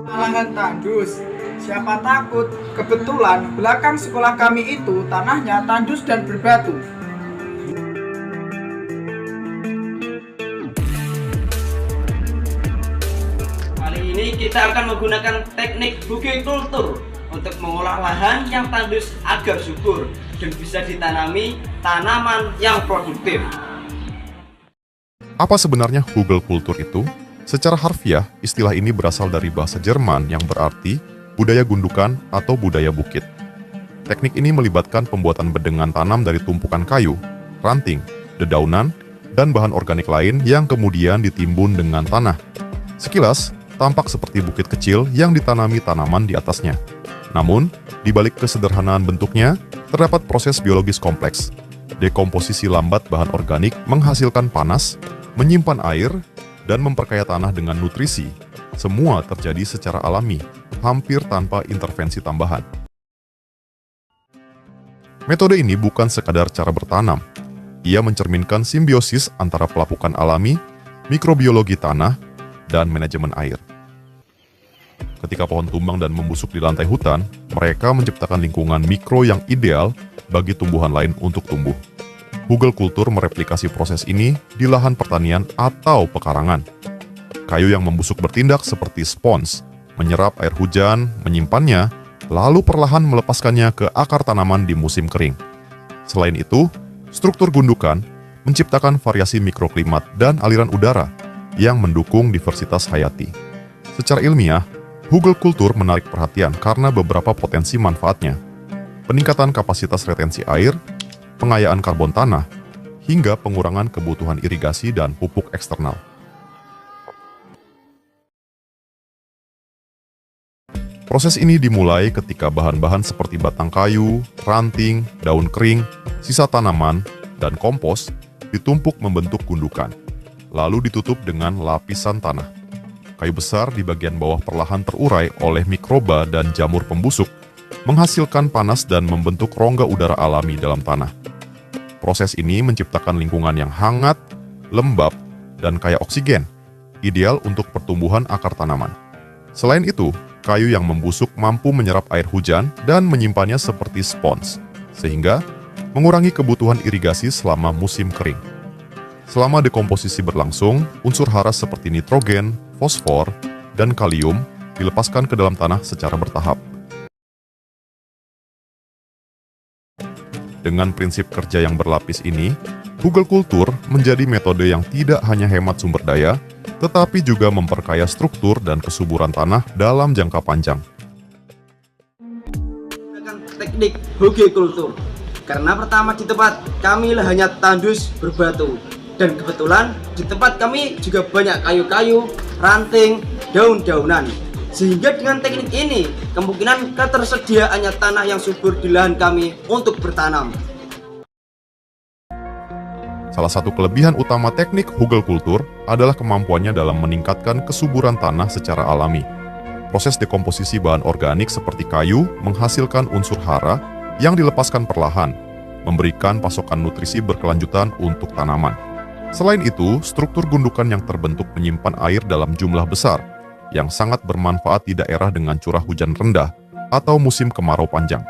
Lahan tandus. Siapa takut? Kebetulan belakang sekolah kami itu tanahnya tandus dan berbatu. Kali ini kita akan menggunakan teknik kultur untuk mengolah lahan yang tandus agar subur dan bisa ditanami tanaman yang produktif. Apa sebenarnya Kultur itu? Secara harfiah, istilah ini berasal dari bahasa Jerman yang berarti budaya gundukan atau budaya bukit. Teknik ini melibatkan pembuatan bedengan tanam dari tumpukan kayu, ranting, dedaunan, dan bahan organik lain yang kemudian ditimbun dengan tanah. Sekilas, tampak seperti bukit kecil yang ditanami tanaman di atasnya. Namun, di balik kesederhanaan bentuknya, terdapat proses biologis kompleks. Dekomposisi lambat bahan organik menghasilkan panas, menyimpan air, dan memperkaya tanah dengan nutrisi. Semua terjadi secara alami, hampir tanpa intervensi tambahan. Metode ini bukan sekadar cara bertanam. Ia mencerminkan simbiosis antara pelapukan alami, mikrobiologi tanah, dan manajemen air. Ketika pohon tumbang dan membusuk di lantai hutan, mereka menciptakan lingkungan mikro yang ideal bagi tumbuhan lain untuk tumbuh. Kultur mereplikasi proses ini di lahan pertanian atau pekarangan. Kayu yang membusuk bertindak seperti spons, menyerap air hujan, menyimpannya, lalu perlahan melepaskannya ke akar tanaman di musim kering. Selain itu, struktur gundukan menciptakan variasi mikroklimat dan aliran udara yang mendukung diversitas hayati. Secara ilmiah, Kultur menarik perhatian karena beberapa potensi manfaatnya. Peningkatan kapasitas retensi air, pengayaan karbon tanah, hingga pengurangan kebutuhan irigasi dan pupuk eksternal. Proses ini dimulai ketika bahan-bahan seperti batang kayu, ranting, daun kering, sisa tanaman, dan kompos ditumpuk membentuk gundukan, lalu ditutup dengan lapisan tanah. Kayu besar di bagian bawah perlahan terurai oleh mikroba dan jamur pembusuk, menghasilkan panas dan membentuk rongga udara alami dalam tanah. Proses ini menciptakan lingkungan yang hangat, lembab, dan kaya oksigen, ideal untuk pertumbuhan akar tanaman. Selain itu, kayu yang membusuk mampu menyerap air hujan dan menyimpannya seperti spons, sehingga mengurangi kebutuhan irigasi selama musim kering. Selama dekomposisi berlangsung, unsur hara seperti nitrogen, fosfor, dan kalium dilepaskan ke dalam tanah secara bertahap. Dengan prinsip kerja yang berlapis ini, Kultur menjadi metode yang tidak hanya hemat sumber daya, tetapi juga memperkaya struktur dan kesuburan tanah dalam jangka panjang. Teknik Kultur. Karena pertama di tempat kami lahannya tandus berbatu. Dan kebetulan di tempat kami juga banyak kayu-kayu, ranting, daun-daunan. Sehingga dengan teknik ini, kemungkinan ketersediaannya tanah yang subur di lahan kami untuk bertanam. Salah satu kelebihan utama teknik Kultur adalah kemampuannya dalam meningkatkan kesuburan tanah secara alami. Proses dekomposisi bahan organik seperti kayu menghasilkan unsur hara yang dilepaskan perlahan, memberikan pasokan nutrisi berkelanjutan untuk tanaman. Selain itu, struktur gundukan yang terbentuk menyimpan air dalam jumlah besar, yang sangat bermanfaat di daerah dengan curah hujan rendah atau musim kemarau panjang.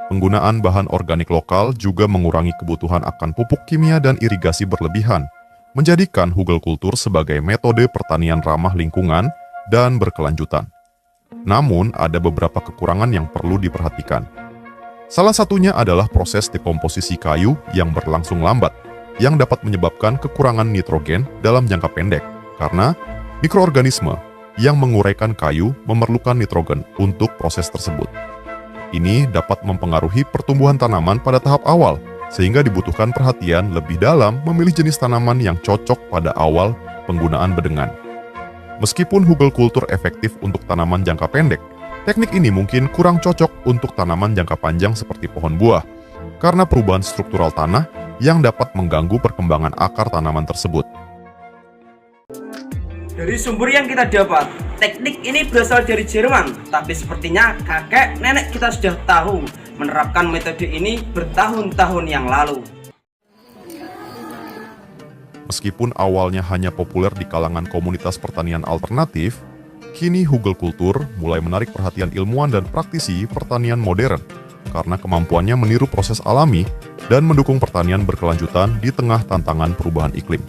Penggunaan bahan organik lokal juga mengurangi kebutuhan akan pupuk kimia dan irigasi berlebihan, menjadikan Kultur sebagai metode pertanian ramah lingkungan dan berkelanjutan. Namun, ada beberapa kekurangan yang perlu diperhatikan. Salah satunya adalah proses dekomposisi kayu yang berlangsung lambat, yang dapat menyebabkan kekurangan nitrogen dalam jangka pendek, karena mikroorganisme yang menguraikan kayu memerlukan nitrogen untuk proses tersebut. Ini dapat mempengaruhi pertumbuhan tanaman pada tahap awal, sehingga dibutuhkan perhatian lebih dalam memilih jenis tanaman yang cocok pada awal penggunaan bedengan. Meskipun Kultur efektif untuk tanaman jangka pendek, teknik ini mungkin kurang cocok untuk tanaman jangka panjang seperti pohon buah, karena perubahan struktural tanah yang dapat mengganggu perkembangan akar tanaman tersebut. Dari sumber yang kita dapat, teknik ini berasal dari Jerman, tapi sepertinya kakek nenek kita sudah tahu menerapkan metode ini bertahun-tahun yang lalu. Meskipun awalnya hanya populer di kalangan komunitas pertanian alternatif, Kini Hugel Kultur mulai menarik perhatian ilmuwan dan praktisi pertanian modern karena kemampuannya meniru proses alami dan mendukung pertanian berkelanjutan di tengah tantangan perubahan iklim.